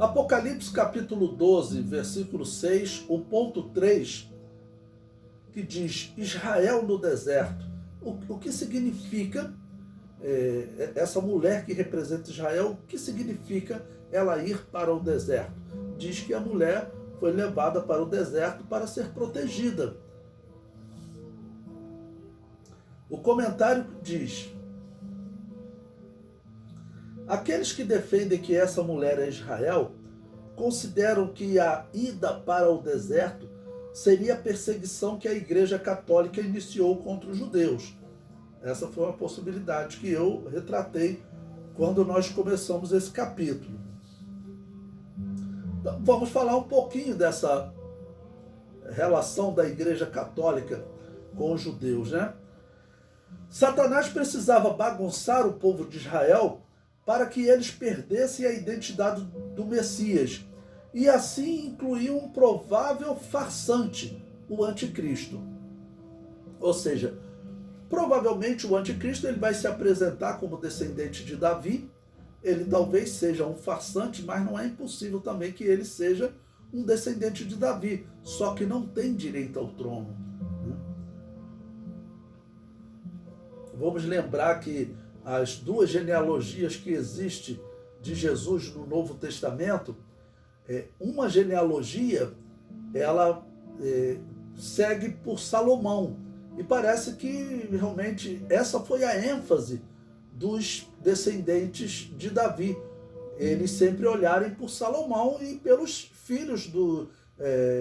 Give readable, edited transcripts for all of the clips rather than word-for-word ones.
Apocalipse capítulo 12, versículo 6, o ponto 3, que diz Israel no deserto. O que significa essa mulher que representa Israel? O que significa ela ir para o deserto? Diz que a mulher foi levada para o deserto para ser protegida. O comentário diz: aqueles que defendem que essa mulher é Israel consideram que a ida para o deserto seria a perseguição que a Igreja Católica iniciou contra os judeus. Essa foi uma possibilidade que eu retratei quando nós começamos esse capítulo. Então, vamos falar um pouquinho dessa relação da Igreja Católica com os judeus, né? Satanás precisava bagunçar o povo de Israel para que eles perdessem a identidade do Messias e assim incluir um provável farsante, o anticristo. Ou seja, provavelmente o anticristo ele vai se apresentar como descendente de Davi. Ele talvez seja um farsante, mas não é impossível também que ele seja um descendente de Davi, só que não tem direito ao trono. Vamos lembrar que as duas genealogias que existem de Jesus no Novo Testamento, uma genealogia, ela segue por Salomão. E parece que realmente essa foi a ênfase dos descendentes de Davi. Eles sempre olharem por Salomão e pelos filhos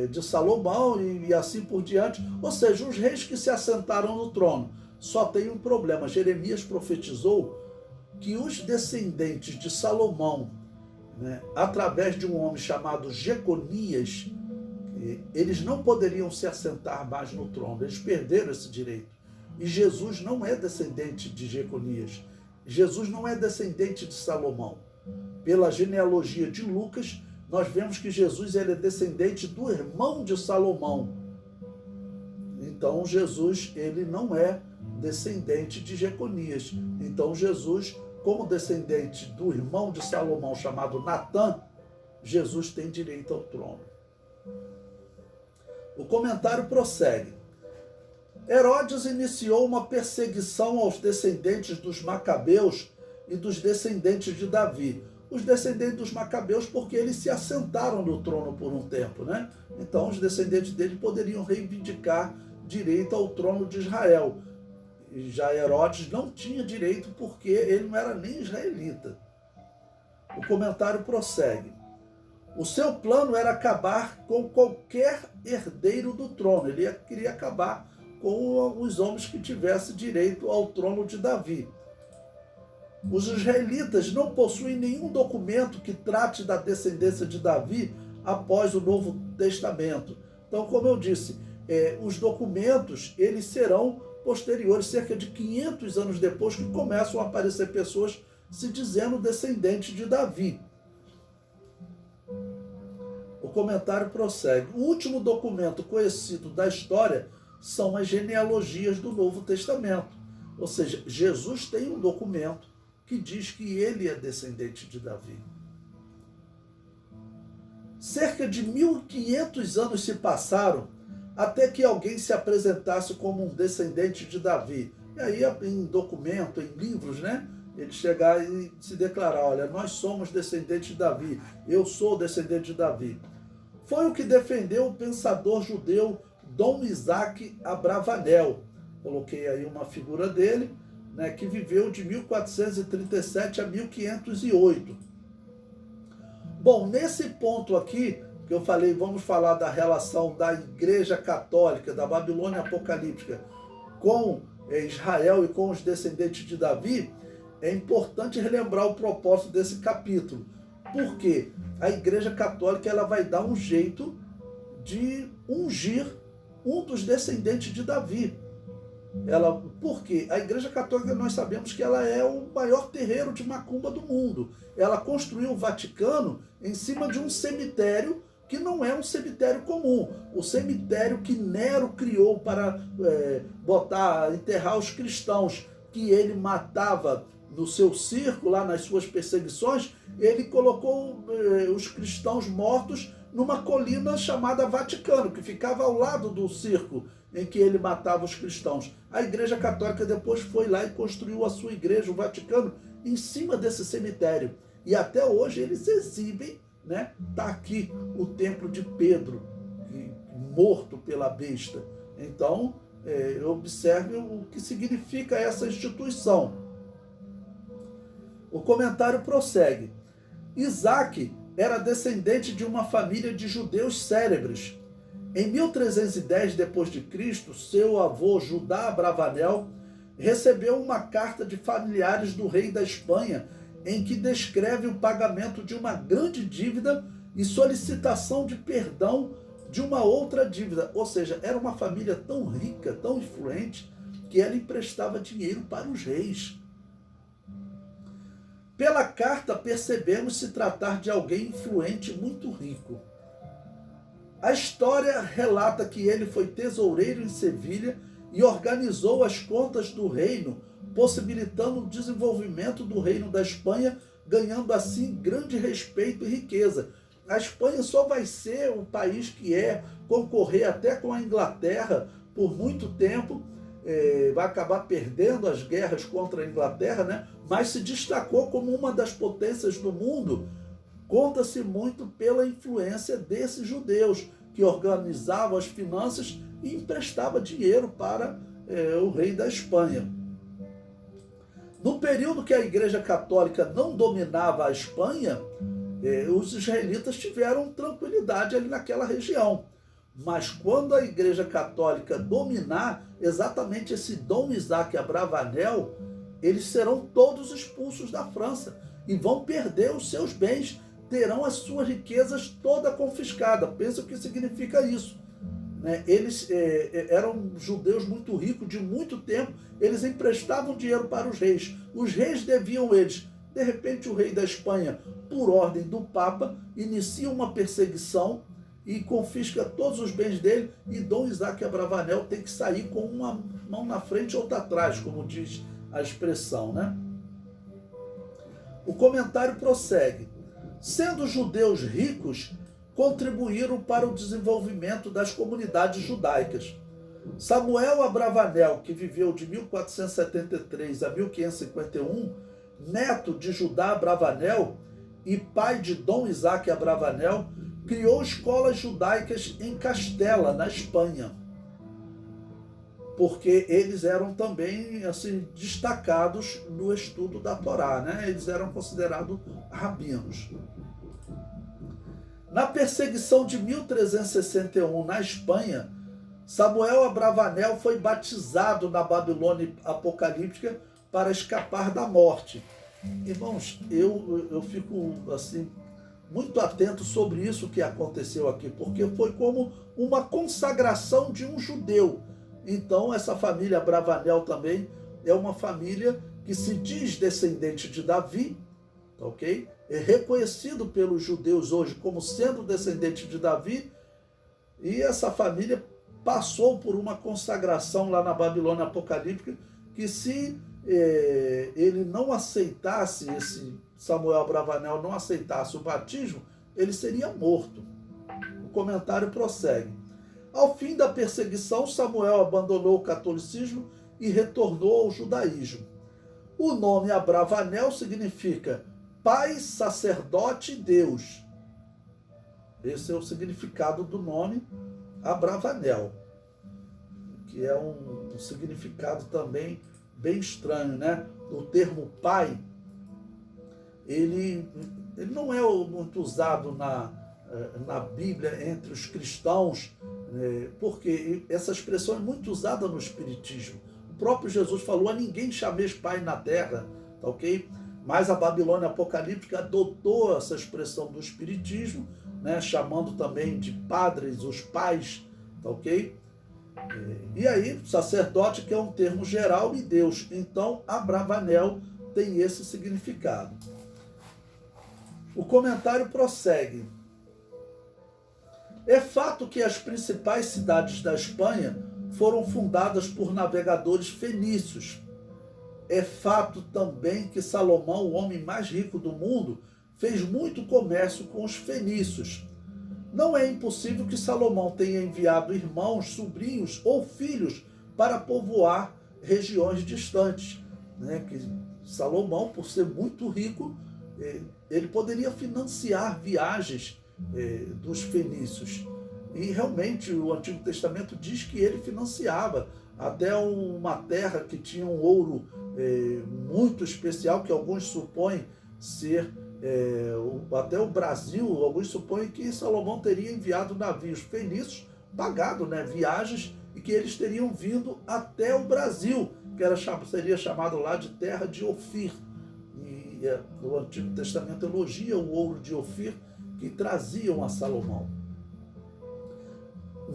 de Salomão e assim por diante. Ou seja, os reis que se assentaram no trono. Só tem um problema. Jeremias profetizou que os descendentes de Salomão, né, através de um homem chamado Jeconias, eles não poderiam se assentar mais no trono. Eles perderam esse direito. E Jesus não é descendente de Jeconias. Jesus não é descendente de Salomão. Pela genealogia de Lucas, nós vemos que Jesus ele é descendente do irmão de Salomão. Então Jesus ele não é descendente de Jeconias. Então Jesus, como descendente do irmão de Salomão chamado Natã, Jesus tem direito ao trono. O comentário prossegue. Herodes iniciou uma perseguição aos descendentes dos Macabeus e dos descendentes de Davi. Os descendentes dos Macabeus porque eles se assentaram no trono por um tempo, né? Então os descendentes dele poderiam reivindicar direito ao trono de Israel. E já Herodes não tinha direito porque ele não era nem israelita. O comentário prossegue. O seu plano era acabar com qualquer herdeiro do trono. Ele queria acabar com os homens que tivessem direito ao trono de Davi. Os israelitas não possuem nenhum documento que trate da descendência de Davi após o Novo Testamento. Então, como eu disse, os documentos eles serão posteriores, cerca de 500 anos depois, que começam a aparecer pessoas se dizendo descendentes de Davi. O comentário prossegue. O último documento conhecido da história são as genealogias do Novo Testamento. Ou seja, Jesus tem um documento que diz que ele é descendente de Davi. Cerca de 1500 anos se passaram até que alguém se apresentasse como um descendente de Davi. E aí, em documento, em livros, né? Ele chegar e se declarar, olha, nós somos descendentes de Davi, eu sou descendente de Davi. Foi o que defendeu o pensador judeu Dom Isaac Abravanel. Coloquei aí uma figura dele, né, que viveu de 1437 a 1508. Bom, nesse ponto aqui, que eu falei, vamos falar da relação da Igreja Católica, da Babilônia Apocalíptica, com Israel e com os descendentes de Davi, é importante relembrar o propósito desse capítulo. Porque a Igreja Católica ela vai dar um jeito de ungir um dos descendentes de Davi. Porque a Igreja Católica, nós sabemos que ela é o maior terreiro de macumba do mundo. Ela construiu o Vaticano em cima de um cemitério que não é um cemitério comum. O cemitério que Nero criou para enterrar os cristãos, que ele matava no seu circo, lá nas suas perseguições, ele colocou os cristãos mortos numa colina chamada Vaticano, que ficava ao lado do circo em que ele matava os cristãos. A Igreja Católica depois foi lá e construiu a sua igreja, o Vaticano, em cima desse cemitério. E até hoje eles exibem, né? Está aqui o templo de Pedro, morto pela besta. Então, observe o que significa essa instituição. O comentário prossegue. Isaac era descendente de uma família de judeus célebres. Em 1310 d.C., seu avô Judá Abravanel recebeu uma carta de familiares do rei da Espanha em que descreve o pagamento de uma grande dívida e solicitação de perdão de uma outra dívida. Ou seja, era uma família tão rica, tão influente, que ela emprestava dinheiro para os reis. Pela carta, percebemos se tratar de alguém influente muito rico. A história relata que ele foi tesoureiro em Sevilha e organizou as contas do reino, possibilitando o desenvolvimento do reino da Espanha, ganhando assim grande respeito e riqueza. A Espanha só vai ser o país que concorrer até com a Inglaterra por muito tempo, vai acabar perdendo as guerras contra a Inglaterra, né? Mas se destacou como uma das potências do mundo. Conta-se muito pela influência desses judeus que organizavam as finanças e emprestavam dinheiro para o rei da Espanha. No período que a Igreja Católica não dominava a Espanha, os israelitas tiveram tranquilidade ali naquela região. Mas quando a Igreja Católica dominar, exatamente esse Dom Isaac Abravanel, eles serão todos expulsos da França e vão perder os seus bens, terão as suas riquezas toda confiscada. Pensa o que significa isso. Eles eram judeus muito ricos de muito tempo, eles emprestavam dinheiro para os reis deviam eles. De repente o rei da Espanha, por ordem do Papa, inicia uma perseguição e confisca todos os bens dele, e Dom Isaac Abravanel tem que sair com uma mão na frente e outra atrás, como diz a expressão, né? O comentário prossegue. Sendo judeus ricos, contribuíram para o desenvolvimento das comunidades judaicas. Samuel Abravanel, que viveu de 1473 a 1551, neto de Judá Abravanel e pai de Dom Isaac Abravanel, criou escolas judaicas em Castela, na Espanha, porque eles eram também assim, destacados no estudo da Torá, né? Eles eram considerados rabinos. Na perseguição de 1361 na Espanha, Samuel Abravanel foi batizado na Babilônia apocalíptica para escapar da morte. Irmãos, eu fico assim muito atento sobre isso que aconteceu aqui, porque foi como uma consagração de um judeu. Então, essa família Abravanel também é uma família que se diz descendente de Davi, ok? É reconhecido pelos judeus hoje como sendo descendente de Davi, e essa família passou por uma consagração lá na Babilônia apocalíptica, que se ele não aceitasse, esse Samuel Abravanel não aceitasse o batismo, ele seria morto. O comentário prossegue. Ao fim da perseguição, Samuel abandonou o catolicismo e retornou ao judaísmo. O nome Abravanel significa Pai, Sacerdote e Deus. Esse é o significado do nome Abravanel, que é um significado também bem estranho, né? O termo pai, ele não é muito usado na Bíblia entre os cristãos, porque essa expressão é muito usada no Espiritismo. O próprio Jesus falou: a ninguém chameis pai na terra, tá ok? Mas a Babilônia apocalíptica adotou essa expressão do Espiritismo, né? Chamando também de padres os pais, tá ok? E aí, sacerdote, que é um termo geral, e Deus. Então, Abravanel tem esse significado. O comentário prossegue. É fato que as principais cidades da Espanha foram fundadas por navegadores fenícios. É fato também que Salomão, o homem mais rico do mundo, fez muito comércio com os fenícios. Não é impossível que Salomão tenha enviado irmãos, sobrinhos ou filhos para povoar regiões distantes, né? Que Salomão, por ser muito rico, ele poderia financiar viagens dos fenícios. E realmente o Antigo Testamento diz que ele financiava até uma terra que tinha um ouro muito especial, que alguns supõem ser até o Brasil. Alguns supõem que Salomão teria enviado navios fenícios, pagado, né, viagens, e que eles teriam vindo até o Brasil, que seria chamado lá de terra de Ofir. E o Antigo Testamento elogia o ouro de Ofir que traziam a Salomão.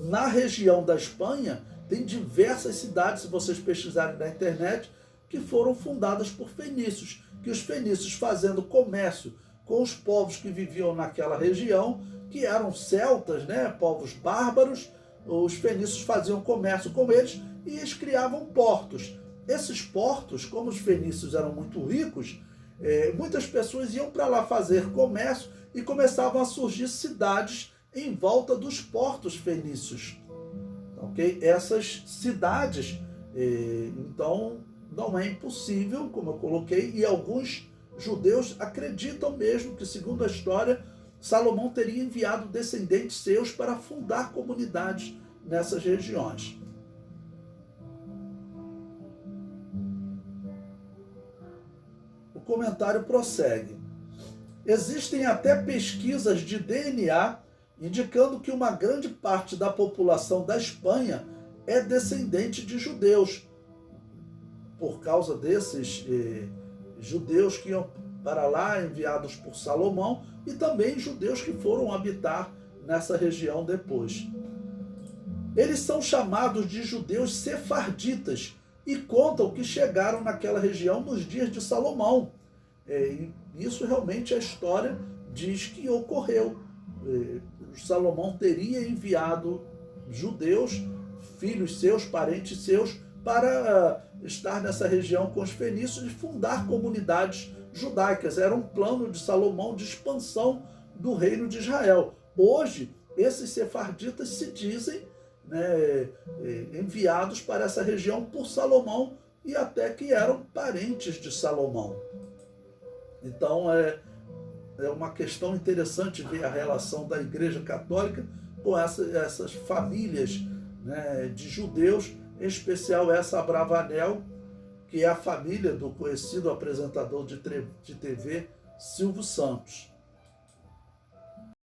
Na região da Espanha, tem diversas cidades, se vocês pesquisarem na internet, que foram fundadas por fenícios, que os fenícios, fazendo comércio com os povos que viviam naquela região, que eram celtas, né, povos bárbaros, os fenícios faziam comércio com eles e eles criavam portos. Esses portos, como os fenícios eram muito ricos, muitas pessoas iam para lá fazer comércio e começavam a surgir cidades em volta dos portos fenícios. Okay? Essas cidades, então, não é impossível, como eu coloquei, e alguns judeus acreditam mesmo que, segundo a história, Salomão teria enviado descendentes seus para fundar comunidades nessas regiões. O comentário prossegue. Existem até pesquisas de DNA indicando que uma grande parte da população da Espanha é descendente de judeus, por causa desses judeus que iam para lá, enviados por Salomão, e também judeus que foram habitar nessa região depois. Eles são chamados de judeus sefarditas e contam que chegaram naquela região nos dias de Salomão. E isso realmente a história diz que ocorreu. Salomão teria enviado judeus, filhos seus, parentes seus, para estar nessa região com os fenícios e fundar comunidades judaicas. Era um plano de Salomão de expansão do reino de Israel. Hoje, esses sefarditas se dizem, né, enviados para essa região por Salomão e até que eram parentes de Salomão. Então, é uma questão interessante ver a relação da Igreja Católica com essas famílias, né, de judeus, em especial essa Abravanel, que é a família do conhecido apresentador de TV Silvio Santos.